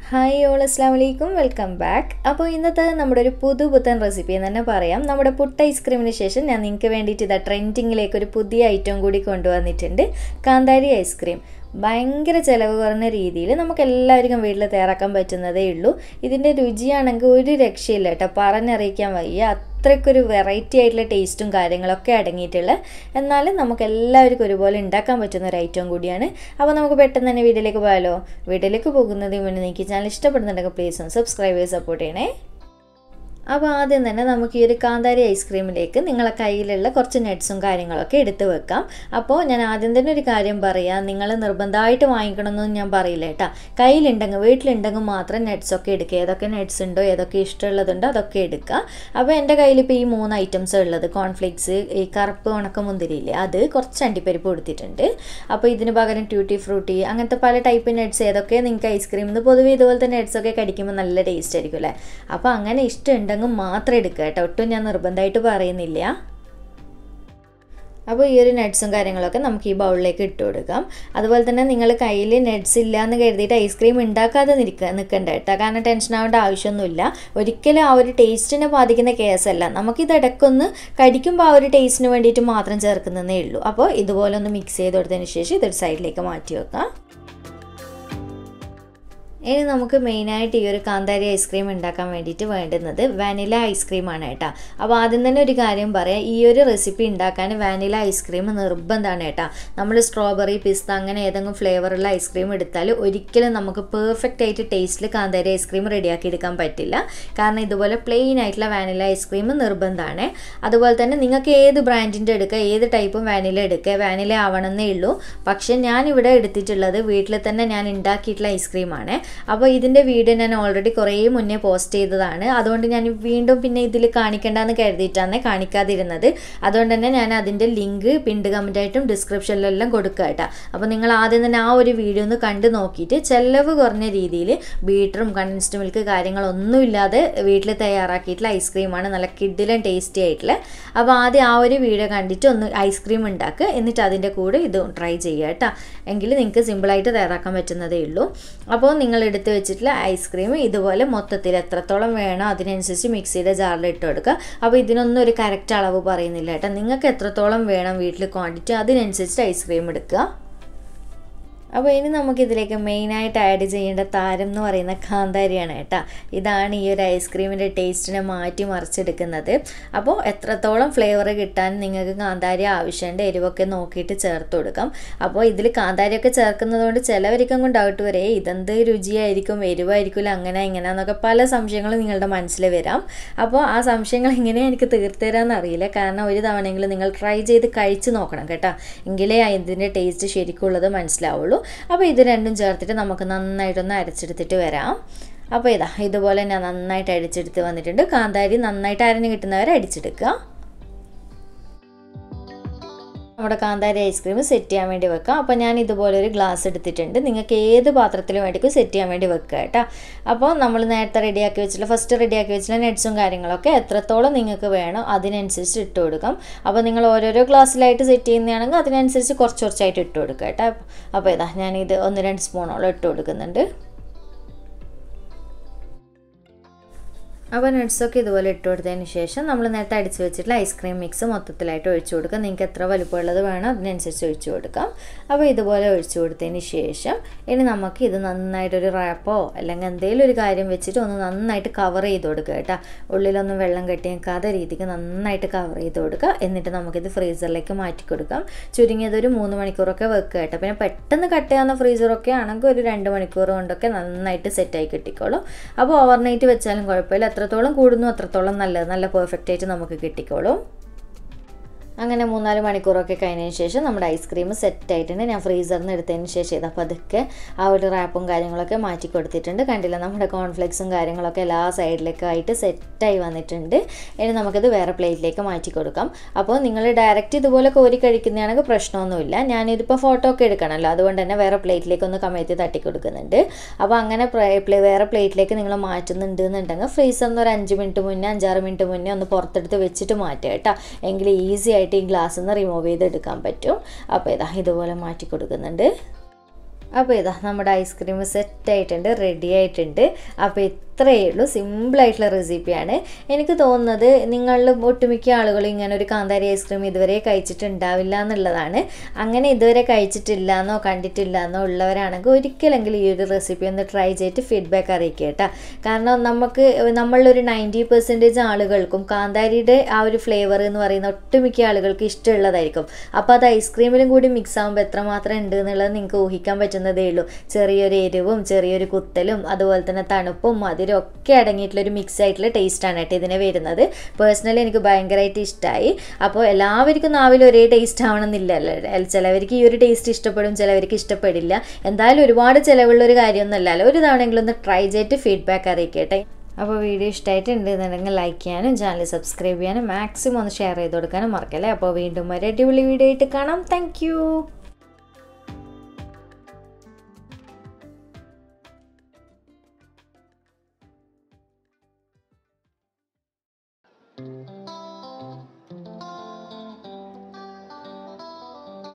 Hi all അസ്സലാമു അലൈക്കും welcome back. അപ്പോൾ ഇന്നത്തെ നമ്മുടെ ഒരു പുതുപുത്തൻ റെസിപ്പി എന്ന് തന്നെ പറയാം. നമ്മുടെ പുട്ട് ഐസ്ക്രീമിന് ശേഷം ഞാൻ നിങ്ങൾക്ക് വേണ്ടിയിട്ട് ഇതാ ട്രെൻഡിങ്ങിലേക്ക് ഒരു പുതിയ ഐറ്റം കൂടി കൊണ്ടുവന്നിട്ടുണ്ട്. കാന്താരി ഐസ്ക്രീം. ഭയങ്കര ചിലവ് കുറഞ്ഞ രീതിയിൽ നമുക്ക് എല്ലാവർക്കും വീട്ടിൽ തയ്യാറാക്കാൻ പറ്റുന്നതേ ഉള്ളൂ. ഇതിൻ്റെ രുചിയാണെങ്കിൽ ഒരു രക്ഷയില്ല കേട്ടോ, പറഞ്ഞറിയിക്കാൻ വയ്യ. അത്രയ്ക്കൊരു വെറൈറ്റി ആയിട്ടുള്ള ടേസ്റ്റും കാര്യങ്ങളൊക്കെ അടങ്ങിയിട്ടുള്ള, എന്നാലും നമുക്ക് എല്ലാവർക്കും ഒരുപോലെ ഉണ്ടാക്കാൻ പറ്റുന്ന ഒരു ഐറ്റം കൂടിയാണ്. അപ്പോൾ നമുക്ക് പെട്ടെന്ന് തന്നെ വീഡിയോയിലേക്ക് പോയാലോ. വീഡിയോയിലേക്ക് പോകുന്നതിന് മുന്നേ നിങ്ങൾക്ക് ചാനൽ ഇഷ്ടപ്പെടുന്നുണ്ടെങ്കിൽ പ്ലീസ് ഒന്ന് സബ്സ്ക്രൈബ് ചെയ്ത് സപ്പോർട്ട് ചെയ്യണേ. അപ്പോൾ ആദ്യം തന്നെ നമുക്ക് ഈ ഒരു കാന്താരി ഐസ്ക്രീമിലേക്ക് നിങ്ങളെ കയ്യിലുള്ള കുറച്ച് നട്ട്സും കാര്യങ്ങളൊക്കെ എടുത്ത് വെക്കാം. അപ്പോൾ ഞാൻ ആദ്യം തന്നെ ഒരു കാര്യം പറയാം, നിങ്ങൾ നിർബന്ധമായിട്ട് വാങ്ങിക്കണമെന്നൊന്നും ഞാൻ പറയില്ല കേട്ടോ. കയ്യിലുണ്ടെങ്കിൽ വീട്ടിലുണ്ടെങ്കിൽ മാത്രം നട്ട്സൊക്കെ എടുക്കുക. ഏതൊക്കെ നട്ട്സ് ഉണ്ടോ, ഏതൊക്കെ ഇഷ്ടമുള്ളതുണ്ടോ അതൊക്കെ എടുക്കുക. അപ്പോൾ എൻ്റെ കയ്യിൽ ഇപ്പോൾ ഈ 3 ഐറ്റംസ് ഉള്ളത്. കോൺഫ്ലേക്സ്, ഈ കറുപ്പ് ഉണക്കമുന്തിരിയില്ലേ, അത് കുറച്ച് അണ്ടിപ്പരിപ്പ് കൊടുത്തിട്ടുണ്ട്. അപ്പോൾ ഇതിന് പകരം ട്യൂട്ടി ഫ്രൂട്ടി അങ്ങനത്തെ പല ടൈപ്പ് നട്ട്സ് ഏതൊക്കെ നിങ്ങൾക്ക് ഐസ്ക്രീമിൽ പൊതുവെ ഇതുപോലത്തെ നട്ട്സൊക്കെ കടിക്കുമ്പോൾ നല്ല ടേസ്റ്റ് ആയിരിക്കും അല്ലേ. അപ്പോൾ അങ്ങനെ ഇഷ്ടമുണ്ട് മാത്രം എടുക്കുക കേട്ടോ, ഒട്ടും ഞാൻ നിർബന്ധമായിട്ട് പറയുന്നില്ല. അപ്പോൾ ഈ ഒരു നട്ട്സും കാര്യങ്ങളൊക്കെ നമുക്ക് ഈ ബൗളിലേക്ക് ഇട്ട് കൊടുക്കാം. അതുപോലെ തന്നെ നിങ്ങൾ കയ്യിൽ നട്ട്സ് ഇല്ല എന്ന് കരുതിയിട്ട് ഐസ്ക്രീം ഉണ്ടാക്കാതെ നിൽക്കണ്ട കേട്ടോ, കാരണം ടെൻഷൻ ആവേണ്ട ആവശ്യമൊന്നുമില്ല. ഒരിക്കലും ആ ഒരു ടേസ്റ്റിനെ ബാധിക്കുന്ന കേസല്ല. നമുക്കിത് ഇടയ്ക്കൊന്ന് കടിക്കുമ്പോൾ ആ ഒരു ടേസ്റ്റിന് വേണ്ടിയിട്ട് മാത്രം ചേർക്കുന്നതേ ഉള്ളൂ. അപ്പോൾ ഇതുപോലെ ഒന്ന് മിക്സ് ചെയ്ത് കൊടുത്തതിന് ശേഷം ഇതൊരു സൈഡിലേക്ക് മാറ്റി വെക്കാം. ഇനി നമുക്ക് മെയിനായിട്ട് ഈ ഒരു കാന്താരി ഐസ്ക്രീം ഉണ്ടാക്കാൻ വേണ്ടിയിട്ട് വേണ്ടുന്നത് വാനില ഐസ്ക്രീമാണ് കേട്ടോ. അപ്പോൾ ആദ്യം തന്നെ ഒരു കാര്യം പറയാം, ഈ ഒരു റെസിപ്പി ഉണ്ടാക്കാൻ വാനില ഐസ്ക്രീം നിർബന്ധമാണ് കേട്ടോ. നമ്മൾ സ്ട്രോബെറി, പിസ്ത അങ്ങനെ ഏതെങ്കിലും ഫ്ലേവറുള്ള ഐസ്ക്രീം എടുത്താൽ ഒരിക്കലും നമുക്ക് പെർഫെക്റ്റ് ആയിട്ട് ടേസ്റ്റിൽ കാന്താരി ഐസ്ക്രീം റെഡിയാക്കി എടുക്കാൻ പറ്റില്ല. കാരണം ഇതുപോലെ പ്ലെയിൻ ആയിട്ടുള്ള വാനില ഐസ്ക്രീം നിർബന്ധമാണ്. അതുപോലെ തന്നെ നിങ്ങൾക്ക് ഏത് ബ്രാൻഡിൻ്റെ എടുക്കുക, ഏത് ടൈപ്പും വാനില എടുക്കുക, വാനില ആവണമെന്നേ ഉള്ളൂ. പക്ഷേ ഞാനിവിടെ എടുത്തിട്ടുള്ളത് വീട്ടിൽ തന്നെ ഞാൻ ഉണ്ടാക്കിയിട്ടുള്ള ഐസ്ക്രീമാണ്. അപ്പോൾ ഇതിൻ്റെ വീഡിയോ ഞാൻ ഓൾറെഡി കുറേ മുന്നേ പോസ്റ്റ് ചെയ്തതാണ്. അതുകൊണ്ട് ഞാൻ വീണ്ടും പിന്നെ ഇതിൽ കാണിക്കേണ്ടെന്ന് കരുതിയിട്ടാണ് കാണിക്കാതിരുന്നത്. അതുകൊണ്ട് തന്നെ ഞാൻ അതിൻ്റെ ലിങ്ക് പിൻഡ് കമൻറ്റായിട്ടും ഡിസ്ക്രിപ്ഷനിലെല്ലാം കൊടുക്കുക കേട്ടോ. അപ്പോൾ നിങ്ങൾ ആദ്യം തന്നെ ആ ഒരു വീഡിയോ ഒന്ന് കണ്ടു നോക്കിയിട്ട് ചിലവ് കുറഞ്ഞ രീതിയിൽ ബീറ്ററും കണ്ടൻസ്ഡ് മിൽക്ക് കാര്യങ്ങളൊന്നും ഇല്ലാതെ വീട്ടിൽ തയ്യാറാക്കിയിട്ടുള്ള ഐസ്ക്രീമാണ്, നല്ല കിഡിലും ടേസ്റ്റി ആയിട്ടുള്ള. അപ്പോൾ ആദ്യം ആ ഒരു വീഡിയോ കണ്ടിട്ട് ഒന്ന് ഐസ്ക്രീം ഉണ്ടാക്കുക, എന്നിട്ട് അതിൻ്റെ കൂടെ ഇത് ട്രൈ ചെയ്യുക കേട്ടോ. എങ്കിൽ നിങ്ങൾക്ക് സിമ്പിളായിട്ട് തയ്യാറാക്കാൻ പറ്റുന്നതേ ഉള്ളൂ. അപ്പോൾ നിങ്ങൾ എടുത്ത് വെച്ചിട്ടുള്ള ഐസ്ക്രീം ഇതുപോലെ മൊത്തത്തിൽ എത്രത്തോളം വേണോ അതിനനുസരിച്ച് മിക്സിയുടെ ജാറിൽ ഇട്ട് കൊടുക്കുക. അപ്പോൾ ഇതിനൊന്നും ഒരു കറക്റ്റ് അളവ് പറയുന്നില്ല കേട്ടോ, നിങ്ങൾക്ക് എത്രത്തോളം വേണം വീട്ടിൽ ക്വാണ്ടിറ്റി അതിനനുസരിച്ച് ഐസ്ക്രീം എടുക്കുക. അപ്പോൾ ഇനി നമുക്കിതിലേക്ക് മെയിനായിട്ട് ആഡ് ചെയ്യേണ്ട താരം എന്ന് പറയുന്ന കാന്താരിയാണ് കേട്ടോ. ഇതാണ് ഈ ഒരു ഐസ്ക്രീമിൻ്റെ ടേസ്റ്റിനെ മാറ്റി മറിച്ചെടുക്കുന്നത്. അപ്പോൾ എത്രത്തോളം ഫ്ലേവർ കിട്ടാൻ നിങ്ങൾക്ക് കാന്താരി ആവശ്യമുണ്ട്, എരിവൊക്കെ നോക്കിയിട്ട് ചേർത്ത് കൊടുക്കാം. അപ്പോൾ ഇതിൽ കാന്താരിയൊക്കെ ചേർക്കുന്നതുകൊണ്ട് ചിലവർക്കും ഡൗട്ട് വരെ ഇതെന്ത് രുചിയായിരിക്കും, എരിവായിരിക്കില്ല, അങ്ങനെ ഇങ്ങനെയെന്നൊക്കെ പല സംശയങ്ങളും നിങ്ങളുടെ മനസ്സിൽ വരാം. അപ്പോൾ ആ സംശയങ്ങൾ എങ്ങനെയാണ് എനിക്ക് തീർത്തുതരാമെന്ന് അറിയില്ല. കാരണം ഒരു തവണയെങ്കിലും നിങ്ങൾ ട്രൈ ചെയ്ത് കഴിച്ച് നോക്കണം കേട്ടോ, എങ്കിലേ ഇതിൻ്റെ ടേസ്റ്റ് ശരിക്കുള്ളത് മനസ്സിലാവുള്ളൂ. അപ്പോൾ ഇത് രണ്ടും ചേർത്തിട്ട് നമുക്ക് നന്നായിട്ടൊന്ന് അരച്ചെടുത്തിട്ട് വരാം. അപ്പോൾ ഇതുപോലെ ഞാൻ നന്നായിട്ട് അടിച്ചെടുത്ത് വന്നിട്ടുണ്ട്. കാന്താരി നന്നായിട്ട് അരഞ്ഞ് കിട്ടുന്നവരെ അടിച്ചെടുക്കുക. നമ്മുടെ കാന്താരി ഐസ്ക്രീം സെറ്റ് ചെയ്യാൻ വേണ്ടി വെക്കാം. അപ്പോൾ ഞാൻ ഇതുപോലെ ഒരു ഗ്ലാസ് എടുത്തിട്ടുണ്ട്. നിങ്ങൾക്ക് ഏത് പാത്രത്തിലും വേണ്ടിക്കും സെറ്റ് ചെയ്യാൻ വേണ്ടി വെക്കുക കേട്ടോ. അപ്പോൾ നമ്മൾ നേരത്തെ ഫസ്റ്റ് റെഡിയാക്കി വെച്ചിട്ടുള്ള നട്ട്സും കാര്യങ്ങളൊക്കെ എത്രത്തോളം നിങ്ങൾക്ക് വേണോ അതിനനുസരിച്ച് ഇട്ട് കൊടുക്കാം. അപ്പോൾ നിങ്ങൾ ഓരോരോ ഗ്ലാസ്സിലായിട്ട് സെറ്റ് ചെയ്യുന്നതാണെങ്കിൽ അതിനനുസരിച്ച് കുറച്ചായിട്ട് ഇട്ട് കൊടുക്കുക കേട്ടോ. അപ്പോൾ ഞാനിത് 1-2 സ്പൂണോളം ഇട്ട് കൊടുക്കുന്നുണ്ട്. അപ്പോൾ നട്ട്സൊക്കെ ഇതുപോലെ ഇട്ട് കൊടുത്തതിന് ശേഷം നമ്മൾ നേരത്തെ അടിച്ച് വെച്ചിട്ടുള്ള ഐസ്ക്രീം മിക്സ് മൊത്തത്തിലായിട്ട് ഒഴിച്ചു കൊടുക്കുക. നിങ്ങൾക്ക് എത്ര വലുപ്പമുള്ളത് വേണോ അതിനനുസരിച്ച് ഒഴിച്ചു കൊടുക്കാം. അപ്പോൾ ഇതുപോലെ ഒഴിച്ചു കൊടുത്തതിന് ശേഷം ഇനി നമുക്ക് ഇത് നന്നായിട്ടൊരു റാപ്പോ അല്ലെങ്കിൽ എന്തെങ്കിലും ഒരു കാര്യം വെച്ചിട്ട് ഒന്ന് നന്നായിട്ട് കവർ ചെയ്ത് കൊടുക്കുക കേട്ടോ. ഉള്ളിലൊന്നും വെള്ളം കെട്ടി നിൽക്കാതെ രീതിക്ക് നന്നായിട്ട് കവർ ചെയ്ത് കൊടുക്കുക. എന്നിട്ട് നമുക്കിത് ഫ്രീസറിലേക്ക് മാറ്റി കൊടുക്കാം. ചുരുങ്ങിയത് ഒരു 3 മണിക്കൂറൊക്കെ വെക്കുക കേട്ടോ. പിന്നെ പെട്ടെന്ന് കട്ട് ചെയ്യാവുന്ന ഫ്രീസറൊക്കെ ആണെങ്കിൽ ഒരു 2 മണിക്കൂർ കൊണ്ടൊക്കെ നന്നായിട്ട് സെറ്റായി കിട്ടിക്കോളും. അപ്പോൾ ഓവർനൈറ്റ് വെച്ചാലും കുഴപ്പമില്ല, എത്രത്തോളം കൂടുന്നു അത്രത്തോളം നല്ലത്, നല്ല പെർഫെക്റ്റ് ആയിട്ട് നമുക്ക് കിട്ടിക്കോളും. അങ്ങനെ 3-4 മണിക്കൂറൊക്കെ കഴിഞ്ഞതിന് ശേഷം നമ്മുടെ ഐസ്ക്രീം സെറ്റായിട്ടുണ്ട്. ഞാൻ ഫ്രീസറിൽ നിന്ന് എടുത്തതിന് ശേഷം അപ്പോൾ അതൊക്കെ ആ ഒരു റാപ്പും കാര്യങ്ങളൊക്കെ മാറ്റി കൊടുത്തിട്ടുണ്ട്. കണ്ടില്ല, നമ്മുടെ കോൺഫ്ലെക്സും കാര്യങ്ങളൊക്കെ എല്ലാ സൈഡിലേക്കും ആയിട്ട് സെറ്റായി വന്നിട്ടുണ്ട്. ഇനി നമുക്കിത് വേറെ പ്ലേറ്റിലേക്ക് മാറ്റി കൊടുക്കാം. അപ്പോൾ നിങ്ങൾ ഡയറക്റ്റ് ഇതുപോലെ കോരി കഴിക്കുന്നതാണെങ്കിൽ പ്രശ്നമൊന്നുമില്ല. ഞാനിതിപ്പോൾ ഫോട്ടോ ഒക്കെ എടുക്കണമല്ലോ, അതുകൊണ്ട് തന്നെ വേറെ പ്ലേറ്റിലേക്ക് ഒന്ന് കമഴ്ത്തി തട്ടി കൊടുക്കുന്നുണ്ട്. അപ്പോൾ അങ്ങനെ വേറെ പ്ലേറ്റിലേക്ക് നിങ്ങൾ മാറ്റുന്നുണ്ട് എന്നുണ്ടെങ്കിൽ ഫ്രീസറിൽ നിന്ന് ഒരു 5 മിനിറ്റ് മുന്നേ 5-6 മിനിറ്റ് മുന്നേ ഒന്ന് പുറത്തെടുത്ത് വെച്ചിട്ട് മാറ്റുക കേട്ടോ. എങ്കിൽ ഈസി ആയിട്ട് ഈ ഗ്ലാസ്സിൽ നിന്ന് റിമൂവ് ചെയ്തെടുക്കാൻ പറ്റും. അപ്പോൾ ഇതുപോലെ മാറ്റി കൊടുക്കുന്നുണ്ട്. അപ്പോൾ ഇതാ നമ്മുടെ ഐസ്ക്രീം സെറ്റ് ആയിട്ടുണ്ട്, റെഡി ആയിട്ടുണ്ട്. അപ്പോൾ ഇത്രയേ ഉള്ളൂ, സിമ്പിളായിട്ടുള്ള റെസിപ്പിയാണ്. എനിക്ക് തോന്നുന്നത് നിങ്ങളിൽ ഒട്ടുമിക്ക ആളുകളും ഇങ്ങനെ ഒരു കാന്താരി ഐസ്ക്രീം ഇതുവരെ കഴിച്ചിട്ടുണ്ടാവില്ല എന്നുള്ളതാണ്. അങ്ങനെ ഇതുവരെ കഴിച്ചിട്ടില്ല എന്നോ കണ്ടിട്ടില്ല എന്നോ ഉള്ളവരാണെങ്കിൽ ഒരിക്കലെങ്കിലും ഈ ഒരു റെസിപ്പി ഒന്ന് ട്രൈ ചെയ്തിട്ട് ഫീഡ്ബാക്ക് അറിയിക്കുക കേട്ടോ. കാരണം നമ്മളൊരു 90% ആളുകൾക്കും കാന്താരിയുടെ ആ ഒരു ഫ്ലേവർ എന്ന് പറയുന്ന ഒട്ടുമിക്ക ആളുകൾക്ക് ഇഷ്ടമുള്ളതായിരിക്കും. അപ്പോൾ അത് ഐസ്ക്രീമിലും കൂടി മിക്സ് ആകുമ്പോൾ എത്രമാത്രം ഉണ്ട് എന്നുള്ളത് നിങ്ങൾക്ക് ഊഹിക്കാൻ പറ്റുന്നതേ ഉള്ളൂ. ചെറിയൊരു എരിവും ചെറിയൊരു കുത്തലും അതുപോലെ തന്നെ തണുപ്പും മധുരം ഒക്കെ അടങ്ങിയിട്ടുള്ളൊരു മിക്സ് ആയിട്ടുള്ള ടേസ്റ്റാണ് കേട്ടോ ഇതിന് വരുന്നത്. പേഴ്സണലി എനിക്ക് ഭയങ്കരമായിട്ട് ഇഷ്ടമായി. അപ്പോൾ എല്ലാവർക്കും നാവിൽ ഒരേ ടേസ്റ്റ് ആവണമെന്നില്ലല്ലോ. ചിലവർക്ക് ഈ ഒരു ടേസ്റ്റ് ഇഷ്ടപ്പെടും, ചിലവർക്ക് ഇഷ്ടപ്പെടില്ല. എന്തായാലും ഒരുപാട് ചിലവുള്ളൊരു കാര്യമൊന്നുമല്ലല്ലോ. ഒരു തവണയെങ്കിലും ഒന്ന് ട്രൈ ചെയ്തിട്ട് ഫീഡ്ബാക്ക് അറിയിക്കട്ടെ. അപ്പോൾ വീഡിയോ ഇഷ്ടമായിട്ടുണ്ടെന്നുണ്ടെങ്കിൽ ലൈക്ക് ചെയ്യാനും ചാനൽ സബ്സ്ക്രൈബ് ചെയ്യാനും മാക്സിമം ഒന്ന് ഷെയർ ചെയ്ത് കൊടുക്കാനും മറക്കല്ലേ. അപ്പോൾ വീണ്ടും ഒരു അടിപൊളി വീഡിയോ ആയിട്ട് കാണാം. താങ്ക്